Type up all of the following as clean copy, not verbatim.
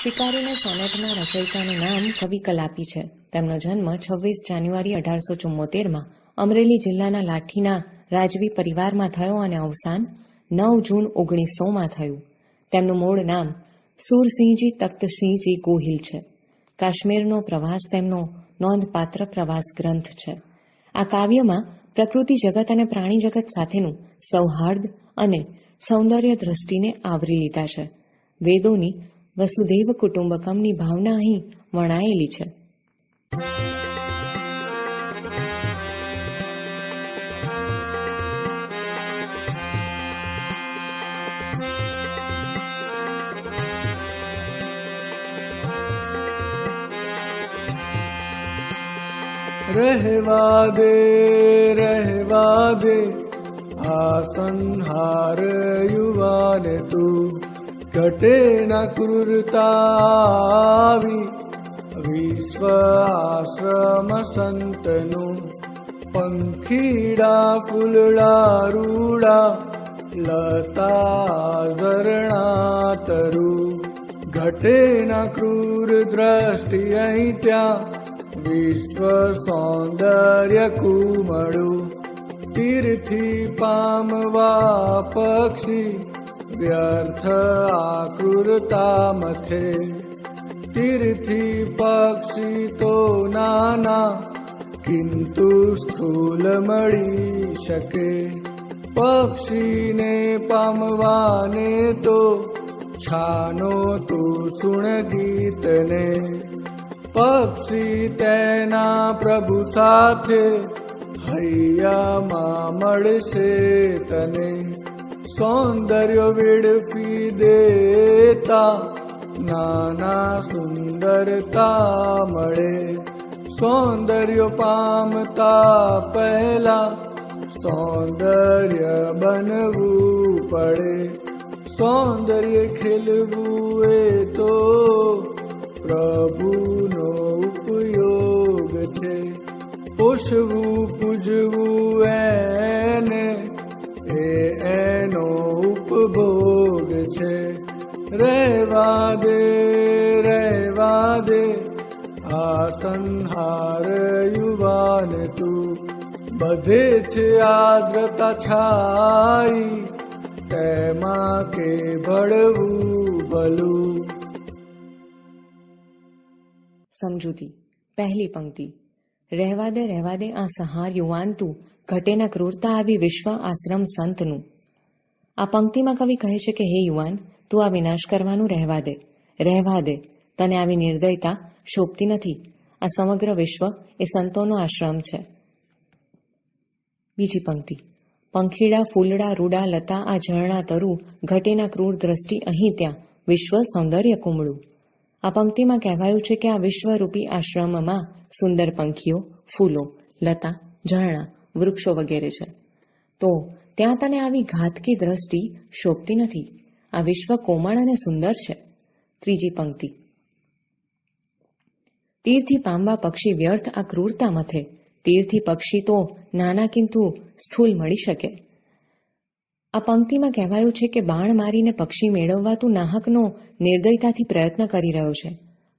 શિકારીને સોનેટના રચયિતાનું નામ કવિ કલાપી છે. તેમનો જન્મ 26 જાન્યુઆરી 1874માં અમરેલી જિલ્લાના લાઠીના રાજવી પરિવારમાં થયો અને અવસાન 9 જૂન 1900માં થયું. તેમનું મૂળ નામ સુરસિંહજી તખ્તસિંહજી ગોહિલ છે. કાશ્મીરનો પ્રવાસ તેમનો નોંધપાત્ર પ્રવાસ ગ્રંથ છે. આ કાવ્યમાં પ્રકૃતિ જગત અને પ્રાણી જગત સાથેનું સૌહાર્દ અને સૌંદર્ય દ્રષ્ટિને આવરી લીધા છે. વેદોની વસુધૈવ કુટુંબકમની ભાવના અહીં વણાયેલી છે. રહેવા દે આ સંહાર યુવાને તું, ઘટે ના ક્રૂરતા આવી વિશ્વ આશ્રમ સંતનું. પંખીડા ફૂલડા રૂડા લતા ઝરણા તરું, ઘટે ના ક્રૂર દ્રષ્ટિ અહીં ત્યાં વિશ્વ સૌંદર્ય કુમળું. તીરથી પામવા પક્ષી વ્યર્થ આકૃરતા મથે, તીરથી પક્ષી તો નાના કિંતુ સ્થૂલ મળી શકે. પક્ષીને પામવાને તો છાનો તું સુણ ગીતને. પક્ષી તેના પ્રભુ સાથે હૈયામાં મળશે તને. સૌંદર્ય વેડફી દેતા નાના સુંદરતા મળે. સૌંદર્ય પામતા પહેલા સૌંદર્ય બનવું પડે. સૌંદર્ય ખીલવું એ તો પ્રભુનો ઉપયોગ છે. પોષવું પૂજવું એને એનો ઉપભોગ છે. રહેવા દે આ સંહાર યુવાન તું, બધે છે આદ્રતા છાઈ તેમાં કે ભળવું ભલું. સમજૂતી. પહેલી પંક્તિ. રહેવા દે આ સંહાર યુવાન તું, ઘટેના ક્રૂરતા આવી વિશ્વ આશ્રમ સંતનું. આ પંક્તિમાં કવિ કહે છે કે હે યુવાન, તું આ વિનાશ કરવાનું રહેવા દે. તને આવી નિર્દયતા શોભતી નથી. આ સમગ્ર વિશ્વ એ સંતોનો આશ્રમ છે. બીજી પંક્તિ. પંખીડા ફૂલડા રૂડા લતા આ ઝરણા તરું, ઘટેના ક્રૂર દ્રષ્ટિ અહીં ત્યાં વિશ્વ સૌંદર્ય કુમળું. આ પંક્તિમાં કહેવાયું છે કે આ વિશ્વરૂપી આશ્રમમાં સુંદર પંખીઓ, ફૂલો, લતા, ઝરણા, વૃક્ષો વગેરે છે. તો ત્યાં તને આવી ઘાતકી દ્રષ્ટિ શોભતી નથી. આ વિશ્વ કોમળ અને સુંદર છે. ત્રીજી પંક્તિ. તીરથી પામવા પક્ષી વ્યર્થ આ ક્રૂરતા મથે. તીરથી પક્ષી તો નાના કિંતુ સ્થૂલ મળી શકે. આ પંક્તિમાં કહેવાયું છે કે બાણ મારીને પક્ષી મેળવવા તું નાહકનો નિર્દયતાથી પ્રયત્ન કરી રહ્યો છે.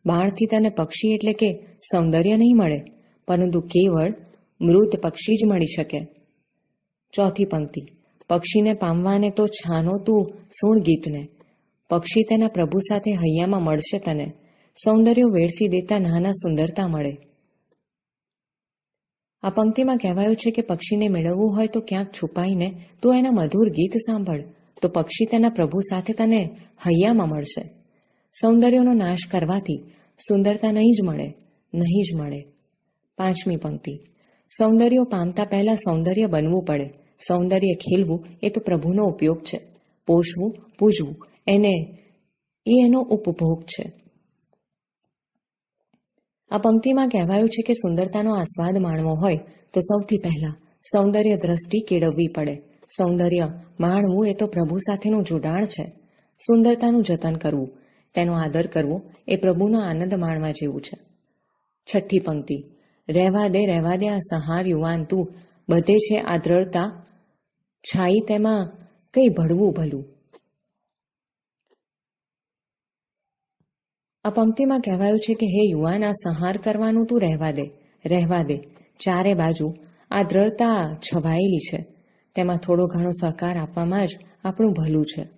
બાણથી તને પક્ષી એટલે કે સૌંદર્ય નહીં મળે, પરંતુ કેવળ મૃત પક્ષી જ મળી શકે. ચોથી પંક્તિ. પક્ષીને પામવાને તો છાનો તું સુણ ગીતને. પક્ષી તેના પ્રભુ સાથે હૈયામાં મળશે તને. સૌંદર્યો વેડફી દેતા નાના સુંદરતા મળે. આ પંક્તિમાં કહેવાયું છે કે પક્ષીને મેળવવું હોય તો ક્યાંક છુપાઈને તું એના મધુર ગીત સાંભળ, તો પક્ષી તેના પ્રભુ સાથે તને હૈયામાં મળશે. સૌંદર્યનો નાશ કરવાથી સુંદરતા નહીં જ મળે. પાંચમી પંક્તિ. સૌંદર્યો પામતા પહેલા સૌંદર્ય બનવું પડે. સૌંદર્ય ખીલવું એ તો પ્રભુનો ઉપયોગ છે. પોષવું પૂજવું એનો ઉપભોગ છે. આ પંક્તિમાં કહેવાયું છે કે સુંદરતાનો આસ્વાદ માણવો હોય તો સૌથી પહેલા સૌંદર્ય દ્રષ્ટિ કેળવવી પડે. સૌંદર્ય માણવું એ તો પ્રભુ સાથેનું જોડાણ છે. સુંદરતાનું જતન કરવું, તેનો આદર કરવો એ પ્રભુનો આનંદ માણવા જેવું છે. છઠ્ઠી પંક્તિ. રહેવા દે આ સંહાર યુવાન તું, બધે છે આ દ્રઢતા છાઈ તેમાં કઈ ભળવું ભલું. આ પંક્તિમાં કહેવાયું છે કે હે યુવાન, આ સંહાર કરવાનું તું રહેવા દે. ચારે બાજુ આ દ્રઢતા છવાયેલી છે. તેમાં થોડો ઘણો સહકાર આપવામાં જ આપણું ભલું છે.